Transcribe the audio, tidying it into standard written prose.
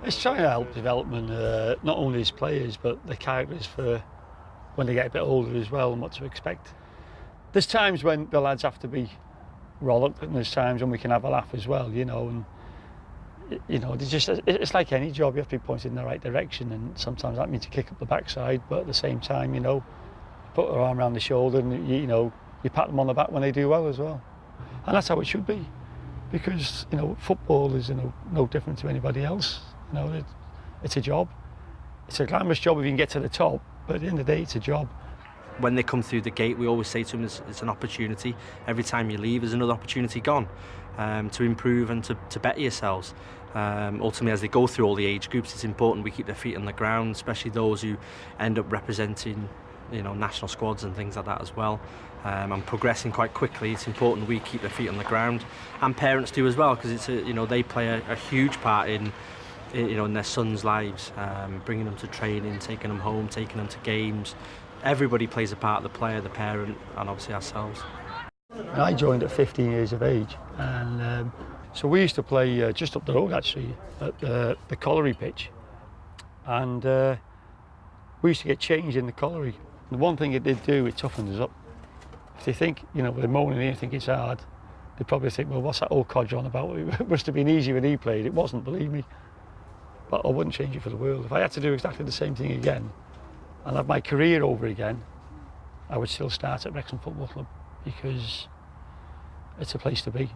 It's trying to help development, not only as players, but the characters for when they get a bit older as well and what to expect. There's times when the lads have to be rollicked and there's times when we can have a laugh as well, you know, and it's like any job, you have to be pointed in the right direction, and sometimes that means you kick up the backside, but at the same time, you know, put their arm around the shoulder and you pat them on the back when they do well as well. And that's how it should be, because football is no different to anybody else. It's a job. It's a glamorous job if you can get to the top, but at the end of the day, it's a job. When they come through the gate, we always say to them it's an opportunity. Every time you leave, there's another opportunity gone to improve and to better yourselves. Ultimately, as they go through all the age groups, it's important we keep their feet on the ground, especially those who end up representing national squads and things like that as well, and progressing quite quickly. It's important we keep their feet on the ground, and parents do as well, because it's they play a huge part in their sons' lives, bringing them to training, taking them home, taking them to games. Everybody plays a part, the player, the parent, and obviously ourselves. I joined at 15 years of age, and so we used to play just up the road actually at the colliery pitch, and we used to get changed in the colliery. The one thing it did do, it toughened us up. If they think, they're moaning here and think it's hard, they probably think, well, what's that old codger on about? It must have been easy when he played. It wasn't, believe me. But I wouldn't change it for the world. If I had to do exactly the same thing again and have my career over again, I would still start at Wrexham Football Club, because it's a place to be.